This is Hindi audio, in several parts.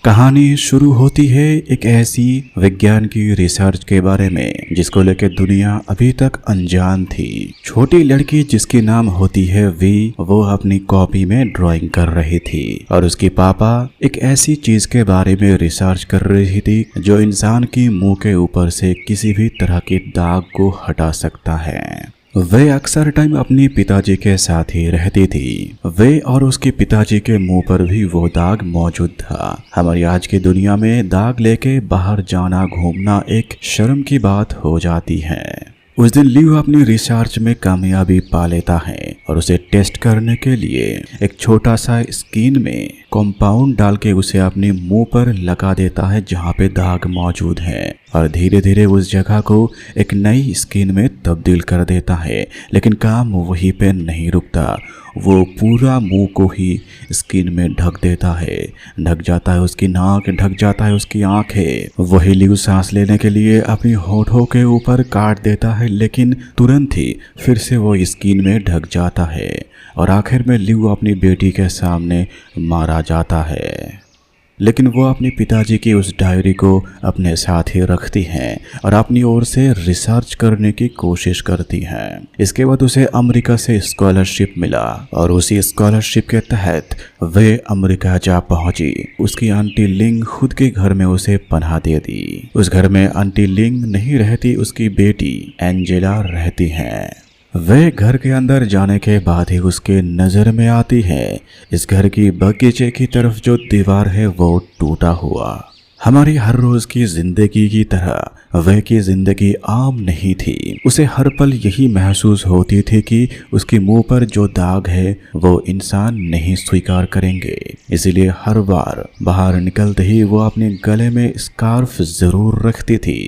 कहानी शुरू होती है एक ऐसी विज्ञान की रिसर्च के बारे में जिसको लेकर दुनिया अभी तक अनजान थी। छोटी लड़की जिसकी नाम होती है वी, वो अपनी कॉपी में ड्राइंग कर रही थी और उसके पापा एक ऐसी चीज के बारे में रिसर्च कर रही थी जो इंसान की मुंह के ऊपर से किसी भी तरह के दाग को हटा सकता है। वे अक्सर टाइम अपने पिताजी के साथ ही रहती थी। वे और उसके पिताजी के मुंह पर भी वो दाग मौजूद था। हमारी आज की दुनिया में दाग लेके बाहर जाना घूमना एक शर्म की बात हो जाती है। उस दिन लियो अपनी रिसर्च में कामयाबी पा लेता है और उसे टेस्ट करने के लिए एक छोटा सा स्किन में कंपाउंड डाल के उसे अपने मुंह पर लगा देता है जहाँ पे दाग मौजूद है और धीरे धीरे उस जगह को एक नई स्किन में तब्दील कर देता है। लेकिन काम वहीं पे नहीं रुकता, वो पूरा मुंह को ही स्किन में ढक देता है। ढक जाता है उसकी नाक, ढक जाता है उसकी आंखें। वही लियो सांस लेने के लिए अपनी होठों के ऊपर काट देता है, लेकिन तुरंत ही फिर से वो स्किन में ढक जाता है और आखिर में लियो अपनी बेटी के सामने मारा जाता है। लेकिन वो अपने पिताजी की उस डायरी को अपने साथ ही रखती हैं और अपनी ओर से रिसर्च करने की कोशिश करती हैं। इसके बाद उसे अमेरिका से स्कॉलरशिप मिला और उसी स्कॉलरशिप के तहत वे अमेरिका जा पहुंची। उसकी आंटी लिंग खुद के घर में उसे पनाह दे दी। उस घर में आंटी लिंग नहीं रहती, उसकी बेटी एंजेला रहती हैं। वे घर के अंदर जाने के बाद ही उसके नजर में आती है इस घर की बगीचे की तरफ जो दीवार है वो टूटा हुआ। हमारी हर रोज की जिंदगी की तरह वह की जिंदगी आम नहीं थी। उसे हर पल यही महसूस होती थी कि उसके मुंह पर जो दाग है वो इंसान नहीं स्वीकार करेंगे। इसीलिए हर बार बाहर निकलते ही वो अपने गले में स्कार्फ जरूर रखती थी।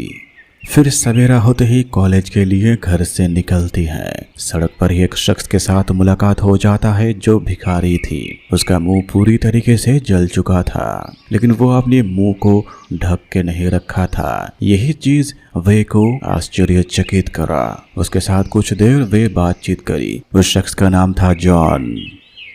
फिर सवेरा होते ही कॉलेज के लिए घर से निकलती है। सड़क पर ही एक शख्स के साथ मुलाकात हो जाता है जो भिखारी थी। उसका मुंह पूरी तरीके से जल चुका था, लेकिन वो अपने मुंह को ढक के नहीं रखा था। यही चीज वे को आश्चर्यचकित करा। उसके साथ कुछ देर वे बातचीत करी। उस शख्स का नाम था जॉन।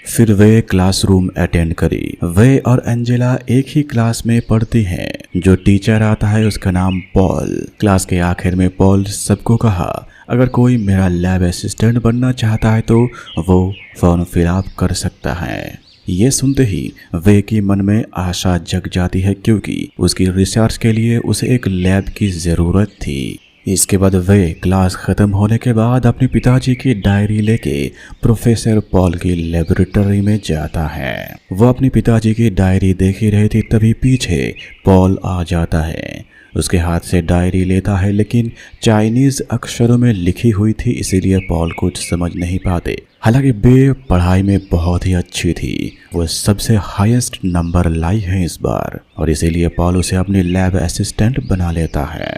फिर वे क्लासरूम अटेंड करी। वे और एंजेला एक ही क्लास में पढ़ती हैं। जो टीचर आता है उसका नाम पॉल। क्लास के आखिर में पॉल सबको कहा, अगर कोई मेरा लैब असिस्टेंट बनना चाहता है तो वो फॉर्म फिल अप कर सकता है। ये सुनते ही वे की मन में आशा जग जाती है क्योंकि उसकी रिसर्च के लिए उसे एक लैब की जरूरत थी। इसके बाद वे क्लास खत्म होने के बाद अपने पिताजी की डायरी लेके प्रोफेसर पॉल की लेबोरेटरी में जाता है। वो अपने पिताजी की डायरी देख ही रही थी, तभी पीछे पॉल आ जाता है। उसके हाथ से डायरी लेता है, लेकिन चाइनीज अक्षरों में लिखी हुई थी, इसीलिए पॉल कुछ समझ नहीं पाते। हालांकि बे पढ़ाई में बहुत ही अच्छी थी, वो सबसे हाईएस्ट नंबर लाई है इस बार और इसीलिए पॉल उसे अपनी लैब असिस्टेंट बना लेता है।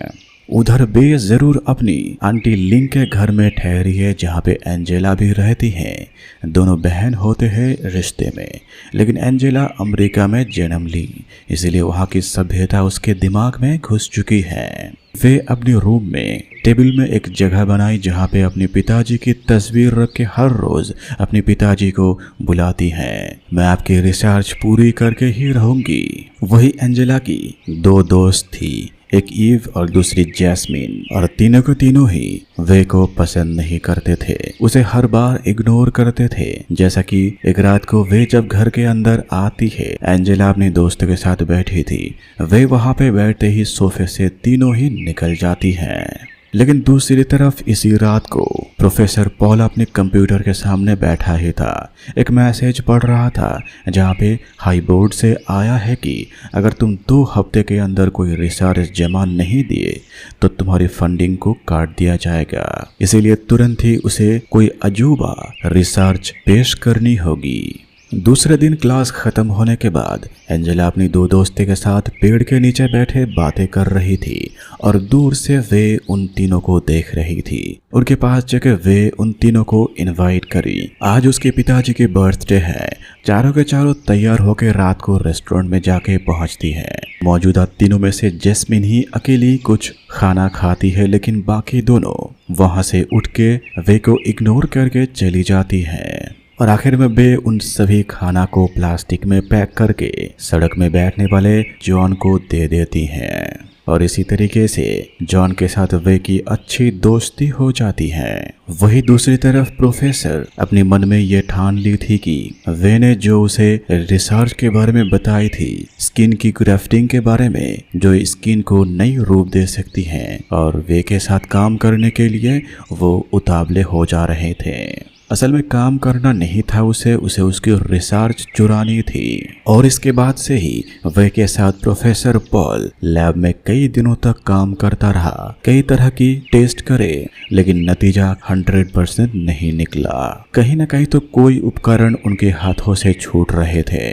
उधर बे जरूर अपनी आंटी लिंग के घर में ठहरी है जहाँ पे एंजेला भी रहती हैं। दोनों बहन होते हैं रिश्ते में, लेकिन एंजेला अमेरिका में जन्म ली, इसीलिए वहाँ की सभ्यता उसके दिमाग में घुस चुकी है। वे अपने रूम में टेबल में एक जगह बनाई जहाँ पे अपने पिताजी की तस्वीर रख के हर रोज अपने पिताजी को बुलाती हैं। मैं आपकी रिसर्च पूरी करके ही रहूंगी। वही एंजेला की दो दोस्त थी, एक ईव और दूसरी जैस्मिन, और तीनों के तीनों ही वे को पसंद नहीं करते थे, उसे हर बार इग्नोर करते थे। जैसा कि एक रात को वे जब घर के अंदर आती है, एंजेला अपने दोस्त के साथ बैठी थी। वे वहां पे बैठते ही सोफे से तीनों ही निकल जाती हैं। लेकिन दूसरी तरफ इसी रात को प्रोफेसर पॉल अपने कंप्यूटर के सामने बैठा ही था। एक मैसेज पढ़ रहा था जहाँ पे हाई बोर्ड से आया है कि अगर तुम 2 हफ्ते के अंदर कोई रिसर्च जमा नहीं दिए तो तुम्हारी फंडिंग को काट दिया जाएगा। इसीलिए तुरंत ही उसे कोई अजूबा रिसर्च पेश करनी होगी। दूसरे दिन क्लास खत्म होने के बाद एंजेला अपनी 2 दोस्तों के साथ पेड़ के नीचे बैठे बातें कर रही थी और दूर से वे उन तीनों को देख रही थी। उनके पास जाके वे उन तीनों को इनवाइट करी। आज उसके पिताजी की बर्थडे है। चारों के चारों तैयार होकर रात को रेस्टोरेंट में जाके पहुंचती है। मौजूदा तीनों में से जैस्मिन ही अकेली कुछ खाना खाती है, लेकिन बाकी दोनों वहां से उठ के वे को इग्नोर करके चली जाती है। और आखिर में वे उन सभी खाना को प्लास्टिक में पैक करके सड़क में बैठने वाले जॉन को दे देती हैं। और इसी तरीके से जॉन के साथ वे की अच्छी दोस्ती हो जाती है। वही दूसरी तरफ प्रोफेसर अपने मन में ये ठान ली थी कि वे ने जो उसे रिसर्च के बारे में बताई थी, स्किन की ग्राफ्टिंग के बारे में, जो स्किन को नई रूप दे सकती है, और वे के साथ काम करने के लिए वो उतावले हो जा रहे थे। असल में काम करना नहीं था उसे उसकी रिसर्च चुरानी थी। और इसके बाद से ही वे के साथ प्रोफेसर पॉल लैब में कई दिनों तक काम करता रहा, कई तरह की टेस्ट करे, लेकिन नतीजा 100% नहीं निकला। कहीं न कहीं तो कोई उपकरण उनके हाथों से छूट रहे थे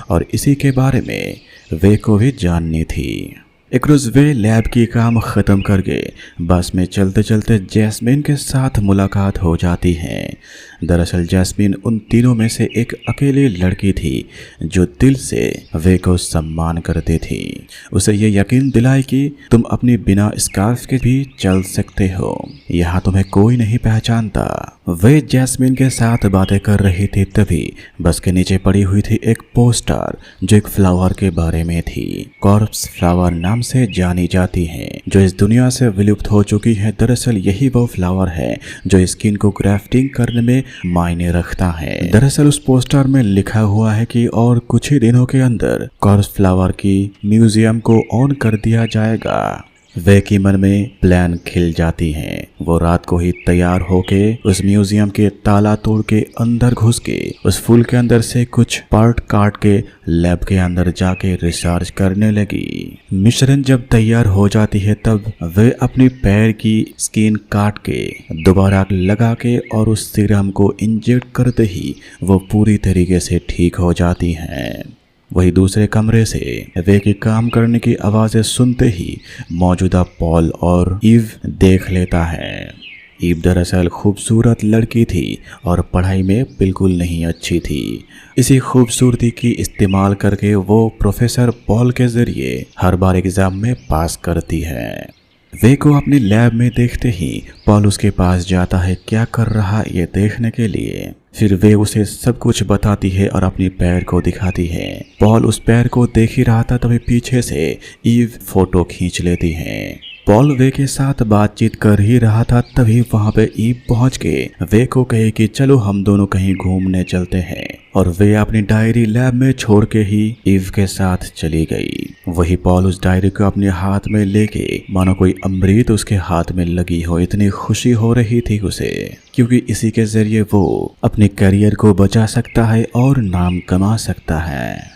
और इसी के बारे में वे को भी जाननी थी। एक रोज वे लैब की काम खत्म करके बस में चलते चलते जैस्मिन के साथ मुलाकात हो जाती है। दरअसल जैस्मिन उन तीनों में से एक अकेली लड़की थी जो दिल से वे को सम्मान करती थी। उसे ये यकीन दिलाई कि तुम अपनी बिना स्कार्फ के भी चल सकते हो, यहाँ तुम्हें कोई नहीं पहचानता। वे जैस्मिन के साथ बातें कर रही थी, तभी बस के नीचे पड़ी हुई थी एक पोस्टर जो एक फ्लावर के बारे में थी। कॉर्प्स फ्लावर नाम से जानी जाती है, जो इस दुनिया से विलुप्त हो चुकी है। दरअसल यही वो फ्लावर है जो स्किन को ग्राफ्टिंग करने में मायने रखता है। दरअसल उस पोस्टर में लिखा हुआ है कि और कुछ ही दिनों के अंदर कॉर्प्स फ्लावर की म्यूजियम को ऑन कर दिया जाएगा। वे की मन में प्लान खिल जाती है। वो रात को ही तैयार होके उस म्यूजियम के ताला तोड़ के अंदर घुस के उस फूल के अंदर से कुछ पार्ट काट के लैब के अंदर जाके रिसर्च करने लगी। मिश्रण जब तैयार हो जाती है तब वे अपनी पैर की स्किन काट के दोबारा लगा के और उस सीरम को इंजेक्ट करते ही वो पूरी तरीके से ठीक हो जाती हैं। वही दूसरे कमरे से वे की काम करने की आवाजें सुनते ही मौजूदा पॉल और ईव देख लेता है। ईव दरअसल खूबसूरत लड़की थी और पढ़ाई में बिल्कुल नहीं अच्छी थी। इसी खूबसूरती की इस्तेमाल करके वो प्रोफेसर पॉल के जरिए हर बार एग्जाम में पास करती है। वे को अपने लैब में देखते ही पॉल उसके पास जाता है क्या कर रहा ये देखने के लिए। फिर वे उसे सब कुछ बताती है और अपनी पैर को दिखाती है। पॉल उस पैर को देख ही रहा था, तभी पीछे से ईव फोटो खींच लेती है। पॉल वे के साथ बातचीत कर ही रहा था, तभी वहां पे ईव पहुंच के वे को कहे कि चलो हम दोनों कहीं घूमने चलते हैं, और वे अपनी डायरी लैब में छोड़ के ही ईव के साथ चली गई। वही पॉल उस डायरी को अपने हाथ में लेके मानो कोई अमृत उसके हाथ में लगी हो, इतनी खुशी हो रही थी उसे, क्योंकि इसी के जरिए वो अपने करियर को बचा सकता है और नाम कमा सकता है।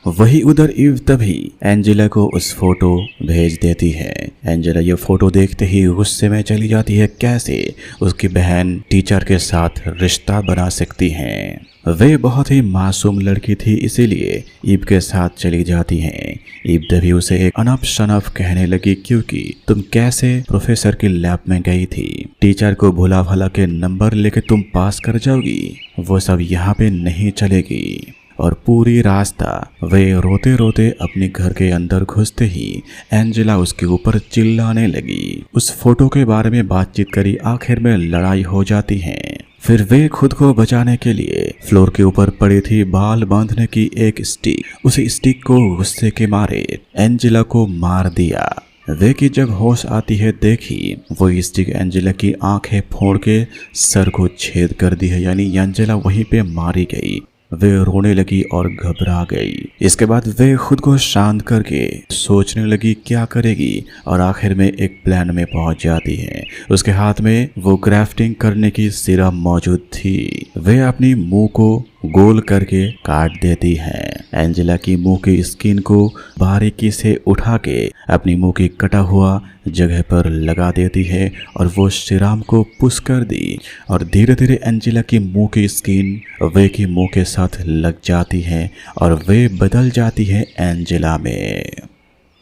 वही उधर ईव तभी एंजेला को उस फोटो भेज देती है। एंजेला ये फोटो देखते ही गुस्से में चली जाती है, कैसे उसकी बहन टीचर के साथ रिश्ता बना सकती है। वे बहुत ही मासूम लड़की थी, इसीलिए ईव के साथ चली जाती है। ईव तभी उसे एक अनफ शनफ कहने लगी, क्योंकि तुम कैसे प्रोफेसर की लैब में गई थी, टीचर को भुला भला के नंबर लेके तुम पास कर जाओगी, वो सब यहाँ पे नहीं चलेगी। और पूरी रास्ता वे रोते रोते अपने घर के अंदर घुसते ही एंजेला उसके ऊपर चिल्लाने लगी। उस फोटो के बारे में बातचीत करी, आखिर में लड़ाई हो जाती है। फिर वे खुद को बचाने के लिए फ्लोर के ऊपर पड़ी थी बाल बांधने की एक स्टिक, उसी स्टिक को गुस्से के मारे एंजेला को मार दिया। वे की जब होश आती है देखी वो स्टिक एंजेला की आंखें फोड़ के सर को छेद कर दी है, यानी एंजेला वहीं पे मारी गई। वे रोने लगी और घबरा गई। इसके बाद वे खुद को शांत करके सोचने लगी क्या करेगी, और आखिर में एक प्लान में पहुंच जाती है। उसके हाथ में वो ग्राफ्टिंग करने की सिरा मौजूद थी। वे अपनी मुंह को गोल करके काट देती है। एंजेला की मुंह की स्किन को बारीकी से उठा के अपनी मुंह की कटा हुआ जगह पर लगा देती है और वो सिराम को पुश कर दी, और धीरे धीरे एंजेला की मुंह की स्किन वे की मुंह के साथ लग जाती है और वे बदल जाती है एंजेला में।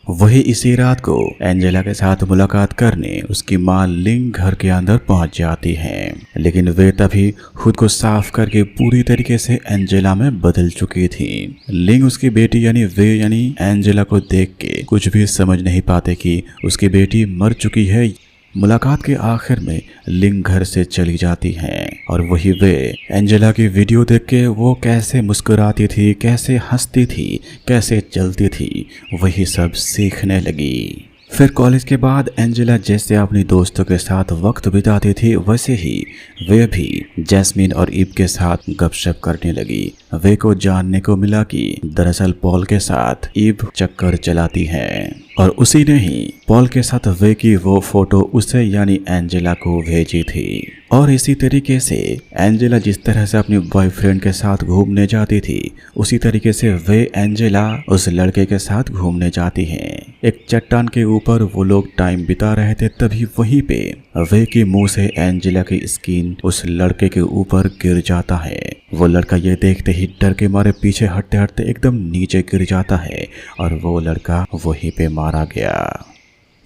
वही इसी रात को एंजेला के साथ मुलाकात करने उसकी माँ लिंग घर के अंदर पहुंच जाती है, लेकिन वे तभी खुद को साफ करके पूरी तरीके से एंजेला में बदल चुकी थी। लिंग उसकी बेटी यानी एंजेला को देख के कुछ भी समझ नहीं पाते कि उसकी बेटी मर चुकी है। मुलाकात के आखिर में लिंग घर से चली जाती हैं और वही वे एंजेला की वीडियो देख के वो कैसे मुस्कुराती थी, कैसे हंसती थी, कैसे चलती थी, वही सब सीखने लगी। फिर कॉलेज के बाद एंजेला जैसे अपनी दोस्तों के साथ वक्त बिताती थी वैसे ही वे भी जैस्मीन और ईव के साथ गपशप करने लगी। वे को जानने को मिला कि दरअसल पॉल के साथ ईव चक्कर चलाती है और उसी ने ही पॉल के साथ वे की वो फोटो उसे यानी एंजेला को भेजी थी। और इसी तरीके से एंजेला जिस तरह से अपने बॉयफ्रेंड के साथ घूमने जाती थी उसी तरीके से वे एंजेला उस लड़के के साथ घूमने जाती हैं। एक चट्टान के ऊपर वो लोग टाइम बिता रहे थे, तभी वहीं पे वे के मुंह से एंजेला की स्किन उस लड़के के ऊपर गिर जाता है। वो लड़का ये देखते ही डर के मारे पीछे हटते हटते एकदम नीचे गिर जाता है और वो लड़का वहीं पे मारा गया।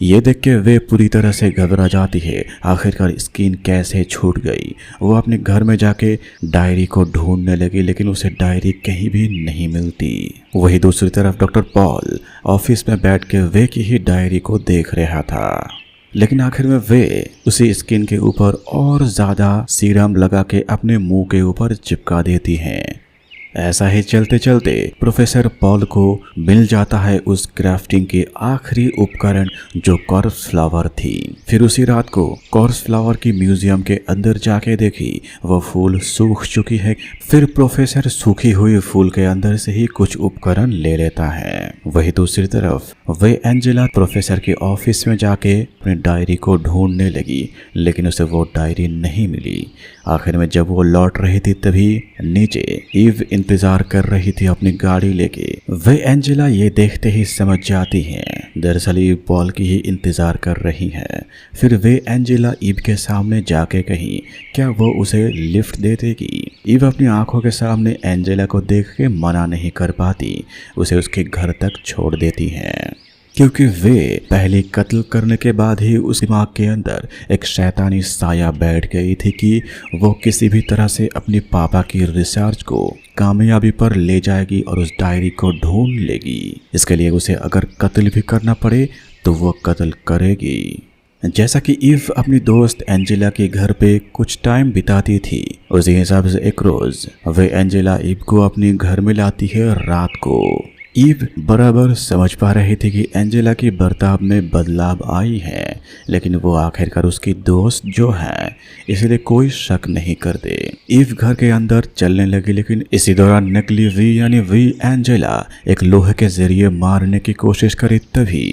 ये देख के वे पूरी तरह से घबरा जाती है, आखिरकार स्किन कैसे छूट गई। वो अपने घर में जाके डायरी को ढूंढने लगी लेकिन उसे डायरी कहीं भी नहीं मिलती। वही दूसरी तरफ डॉक्टर पॉल ऑफिस में बैठ के वे की ही डायरी को देख रहा था, लेकिन आखिर में वे उसी स्किन के ऊपर और ज़्यादा सीरम लगा के अपने मुंह के ऊपर चिपका देती हैं। ऐसा ही चलते चलते प्रोफेसर पॉल को मिल जाता है उस क्राफ्टिंग के आखिरी उपकरण जो कॉर्प्स फ्लावर थी। फिर उसी रात को कॉर्प्स फ्लावर की म्यूजियम के अंदर जाके देखी वो फूल सूख चुकी है। फिर प्रोफेसर सूखी हुई फूल के अंदर से ही कुछ उपकरण ले लेता है। वही दूसरी तरफ वे एंजेला प्रोफेसर के ऑफिस में जाके अपनी डायरी को ढूंढने लगी लेकिन उसे वो डायरी नहीं मिली। आखिर में जब वो लौट रही थी तभी नीचे ईव इंतजार कर रही थी अपनी गाड़ी लेके। वे एंजेला ये देखते ही समझ जाती हैं दरअसल ईव पॉल की ही इंतजार कर रही है। फिर वे एंजेला ईव के सामने जाके कही क्या वो उसे लिफ्ट दे देगी। ईव अपनी आंखों के सामने एंजेला को देख के मना नहीं कर पाती, उसे उसके घर तक छोड़ देती हैं क्योंकि वे पहले कत्ल करने के बाद ही उस दिमाग के अंदर एक शैतानी साया बैठ गई थी कि वो किसी भी तरह से अपने पापा की रिसर्च को कामयाबी पर ले जाएगी और उस डायरी को ढूंढ लेगी। इसके लिए उसे अगर कत्ल भी करना पड़े तो वो कत्ल करेगी। जैसा कि ईव अपनी दोस्त एंजेला के घर पे कुछ टाइम बिताती थी उसी हिसाब से एक रोज वे एंजेला ईव को अपने घर में लाती है रात को। ईव बराबर समझ पा रही थी कि एंजेला की बर्ताव में बदलाव आई है लेकिन वो आखिरकार उसकी दोस्त जो है इसलिए कोई शक नहीं करते। ईव घर के अंदर चलने लगी लेकिन इसी दौरान नकली वी यानी वी एंजेला एक लोहे के जरिए मारने की कोशिश करी। तभी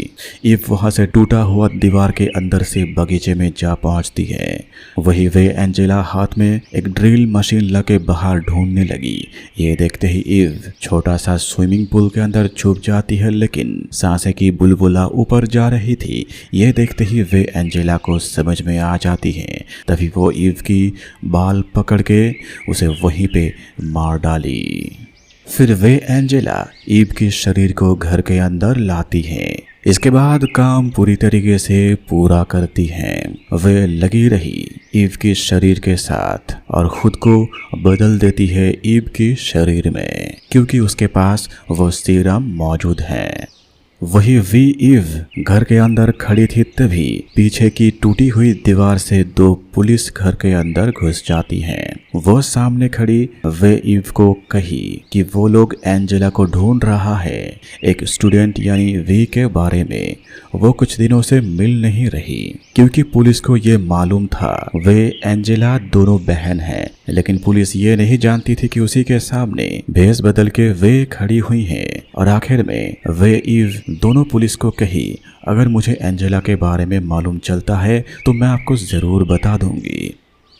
ईव वहां से टूटा हुआ दीवार के अंदर से बगीचे में जा पहुंचती है। वही वे एंजेला हाथ में एक ड्रिल मशीन लगे बाहर ढूंढने लगी। ये देखते ही ईव छोटा सा स्विमिंग पूल के अंदर छुप जाती है लेकिन सांसें की बुलबुला ऊपर जा रही थी। ये देखते ही वे एंजेला को समझ में आ जाती है। तभी वो ईव की बाल पकड़ के उसे वहीं पे मार डाली। फिर वे एंजेला ईव के शरीर को घर के अंदर लाती हैं। इसके बाद काम पूरी तरीके से पूरा करती हैं। वे लगी रही ईव के शरीर के साथ और खुद को बदल देती है ईव के शरीर में क्योंकि उसके पास वो सीरम मौजूद है। वही वी ईव घर के अंदर खड़ी थी तभी पीछे की टूटी हुई दीवार से दो पुलिस घर के अंदर घुस जाती हैं। वो सामने खड़ी वे ईव को कही कि वो लोग एंजेला को ढूंढ रहा है, एक स्टूडेंट यानी वी के बारे में। वो कुछ दिनों से मिल नहीं रही क्योंकि पुलिस को ये मालूम था वे एंजेला दोनों बहन हैं, लेकिन पुलिस ये नहीं जानती थी कि उसी के सामने भेस बदल के वे खड़ी हुई हैं। और आखिर में वे ईव दोनों पुलिस को कही अगर मुझे एंजेला के बारे में मालूम चलता है तो मैं आपको जरूर बता दूंगी।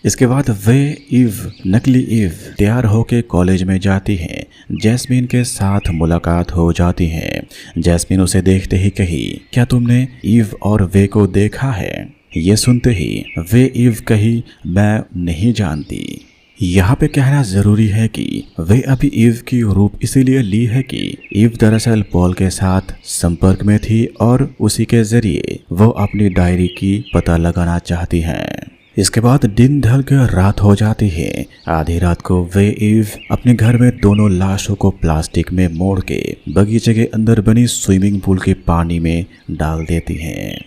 इसके बाद वे ईव नकली ईव तैयार होके कॉलेज में जाती हैं। जैस्मीन के साथ मुलाकात हो जाती है। जैस्मीन उसे देखते ही कही क्या तुमने ईव और वे को देखा है। ये सुनते ही वे ईव कही मैं नहीं जानती। यहाँ पे कहना जरूरी है कि वे अभी ईव की रूप इसीलिए ली है कि ईव दरअसल पॉल के साथ संपर्क में थी और उसी के जरिए वो अपनी डायरी की पता लगाना चाहती हैं। इसके बाद दिन ढल कर रात हो जाती है। आधी रात को वे ईव अपने घर में दोनों लाशों को प्लास्टिक में मोड़ के बगीचे के अंदर बनी स्विमिंग पूल के पानी में डाल देती हैं।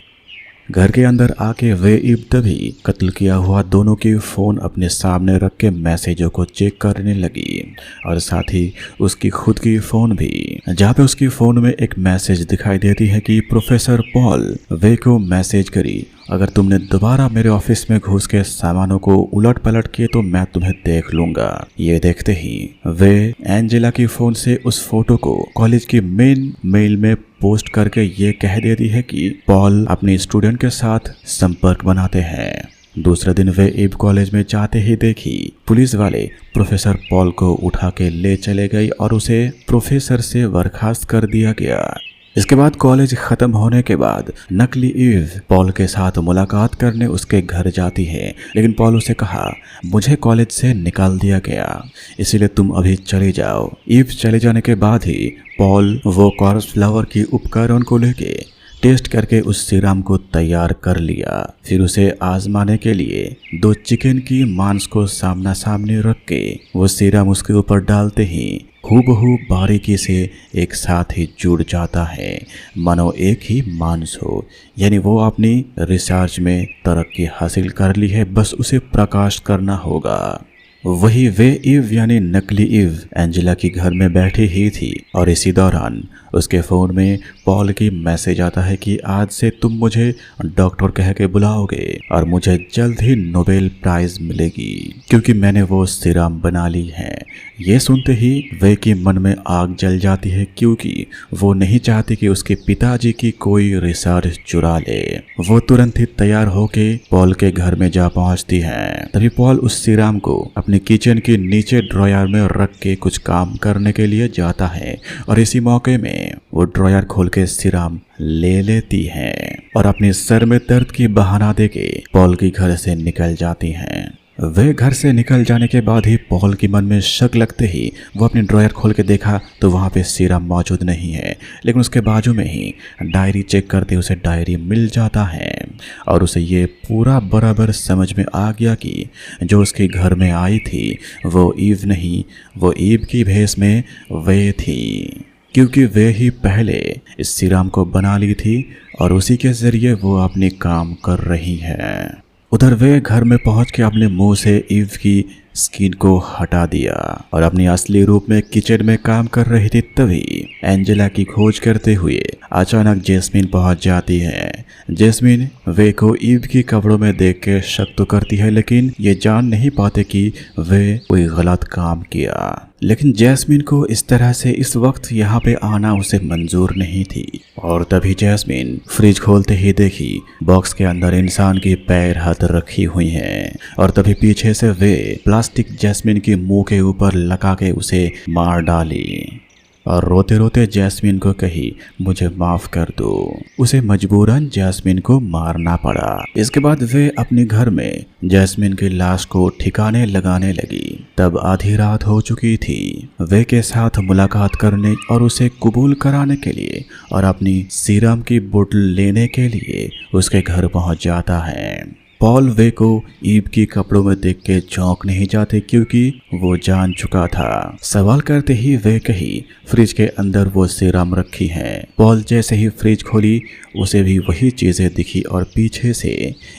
घर के अंदर आके वे ईव तभी कत्ल किया हुआ दोनों की फोन अपने सामने रख के मैसेजों को चेक करने लगी और साथ ही उसकी खुद की फोन भी, जहाँ पे उसकी फोन में एक मैसेज दिखाई देती है कि प्रोफेसर पॉल वे को मैसेज करी, अगर तुमने दोबारा मेरे ऑफिस में घुस के सामानों को उलट पलट किए तो मैं तुम्हें देख लूंगा। ये देखते ही वे एंजेला की फोन से उस फोटो को कॉलेज की मेन मेल में पोस्ट करके ये कह देती है कि पॉल अपने स्टूडेंट के साथ संपर्क बनाते हैं। दूसरे दिन वे ईव कॉलेज में जाते ही देखी पुलिस वाले प्रोफेसर पॉल को उठा के ले चले गए और उसे प्रोफेसर से बर्खास्त कर दिया गया। इसके बाद कॉलेज खत्म होने के बाद नकली ईव पॉल के साथ मुलाकात करने उसके घर जाती है, लेकिन पॉल उसे कहा मुझे कॉलेज से निकाल दिया गया, इसीलिए तुम अभी चले जाओ। ईव चले जाने के बाद ही पॉल वो कॉर्स फ्लावर की उपकरण को लेके टेस्ट करके उस सीरम को तैयार कर लिया। फिर उसे आजमाने के लिए 2 चिकन की मांस को सामना सामने रख के वो सीरम उसके ऊपर डालते ही हूबहू बारीकी से एक साथ ही जुड़ जाता है, मानो एक ही मांस हो। यानी वो अपनी रिसर्च में तरक्की हासिल कर ली है, बस उसे प्रकाश करना होगा। वही वे ईव यानी नकली ईव एंजेला की घर में बैठी ही थी और इसी दौरान उसके फ़ोन में पॉल की मैसेज आता है कि आज से तुम मुझे डॉक्टर कह के बुलाओगे और मुझे जल्द ही नोबेल प्राइज मिलेगी क्योंकि मैंने वो सीरम बना ली है। ये सुनते ही वे की मन में आग जल जाती है क्योंकि वो नहीं चाहती कि उसके पिताजी की कोई रिसर्च चुरा ले। वो तुरंत ही तैयार होके पॉल के घर में जा पहुंचती है। तभी पॉल उस सीरम को अपने किचन के नीचे ड्रॉयर में रख के कुछ काम करने के लिए जाता है और इसी मौके में वो ड्रॉयर खोल के सीरम ले लेती है और अपने सर में दर्द की बहाना देके पॉल के घर से निकल जाती हैं। वे घर से निकल जाने के बाद ही पॉल के मन में शक लगते ही वो अपनी ड्रॉयर खोल के देखा तो वहाँ पे सीरम मौजूद नहीं है, लेकिन उसके बाजू में ही डायरी चेक करते उसे डायरी मिल जाता है और उसे ये पूरा बराबर समझ में आ गया कि जो उसके घर में आई थी वो ईव नहीं, वो ईव की भेष में वे थी क्योंकि वे ही पहले इस सीरम को बना ली थी और उसी के जरिए वो अपने काम कर रही है। उधर वे घर में पहुंच के अपने मुंह से ईव की स्किन को हटा दिया और अपनी असली रूप में किचन में काम कर रही थी। तभी एंजेला की खोज करते हुए अचानक जैस्मिन पहुंच जाती है। जैस्मिन वे को ईव की कपड़ों में देख के शक तो करती है, लेकिन ये जान नहीं पाते कि वे कोई गलत काम किया। लेकिन जैस्मिन को इस तरह से इस वक्त यहाँ पे आना उसे मंजूर नहीं थी और तभी जैस्मिन फ्रिज खोलते ही देखी बॉक्स के अंदर इंसान की पैर हाथ रखी हुई हैं और तभी पीछे से वे प्लास्टिक जैस्मिन के मुंह के ऊपर लगा के उसे मार डाली और रोते रोते जैस्मिन को कही मुझे माफ कर दो। उसे मजबूरन जैस्मिन को मारना पड़ा। इसके बाद वे अपने घर में जैस्मिन की लाश को ठिकाने लगाने लगी। तब आधी रात हो चुकी थी। वे के साथ मुलाकात करने और उसे कबूल कराने के लिए और अपनी सीरम की बोतल लेने के लिए उसके घर पहुंच जाता है। पॉल वे को ईव की कपड़ों में देख के चौंक नहीं जाते क्योंकि वो जान चुका था। सवाल करते ही वे कही फ्रिज के अंदर वो सीरम रखी है। पॉल जैसे ही फ्रिज खोली उसे भी वही चीजें दिखी और पीछे से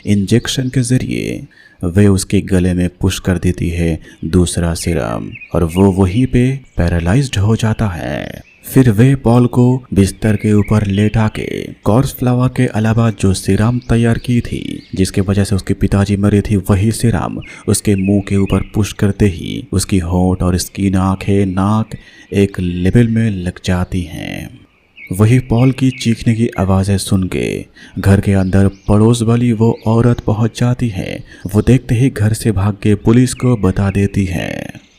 इंजेक्शन के जरिए वे उसके गले में पुश कर देती है दूसरा सीरम और वो वहीं पे पैरालाइज्ड हो जाता है। फिर वे पॉल को बिस्तर के ऊपर लेटा के कॉर्स फ्लावर के अलावा जो सीरम तैयार की थी जिसके वजह से उसके पिताजी मरे थे, वही सीरम उसके मुंह के ऊपर पुश करते ही उसकी होंठ और स्किन, आंखें, नाक एक लेवल में लग जाती हैं। वही पॉल की चीखने की आवाज़ें सुन के घर के अंदर पड़ोस वाली वो औरत पहुंच जाती है। वो देखते ही घर से भाग के पुलिस को बता देती है।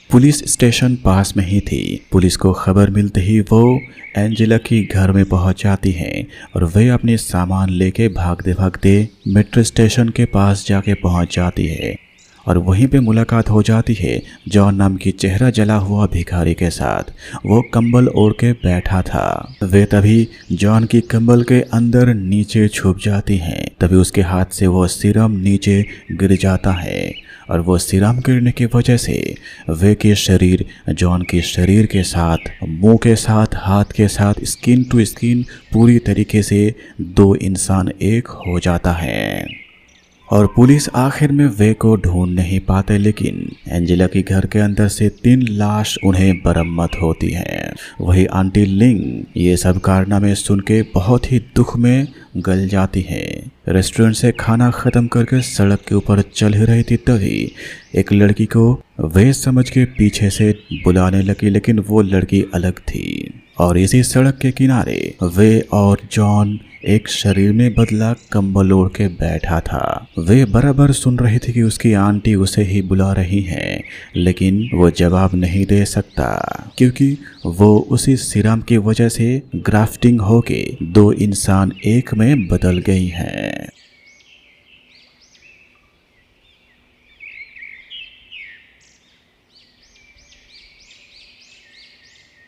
पुलिस स्टेशन पास में ही थी। पुलिस को खबर मिलते ही वो एंजेला की घर में पहुंच जाती है और वे अपने सामान लेके भागते भागते मेट्रो स्टेशन के पास जाके पहुंच जाती है और वहीं पे मुलाकात हो जाती है जॉन नाम की चेहरा जला हुआ भिखारी के साथ। वो कंबल ओढ़ के बैठा था। वे तभी जॉन की कंबल के अंदर नीचे छुप जाती हैं। तभी उसके हाथ से वो सीरम नीचे गिर जाता है और वो सीरम गिरने की वजह से वे के शरीर जॉन के शरीर के साथ मुंह के साथ हाथ के साथ स्किन टू स्किन पूरी तरीके से दो इंसान एक हो जाता है। और पुलिस आखिर में वे को ढूंढ नहीं पाते, लेकिन एंजेला के घर के अंदर से 3 लाश उन्हें बरामद होती हैं। वही आंटी लिंग ये सब कारनामे सुन के बहुत ही दुख में गल जाती है। रेस्टोरेंट से खाना खत्म करके सड़क के ऊपर चल ही रही थी, तभी एक लड़की को वे समझ के पीछे से बुलाने लगी, लेकिन वो लड़की अलग थी। और इसी सड़क के किनारे वे और जॉन एक शरीर में बदला कंबल ओढ़ के बैठा था। वे बराबर सुन रही थी कि उसकी आंटी उसे ही बुला रही हैं, लेकिन वो जवाब नहीं दे सकता क्योंकि वो उसी सीरम की वजह से ग्राफ्टिंग होके 2 इंसान एक में बदल गई हैं।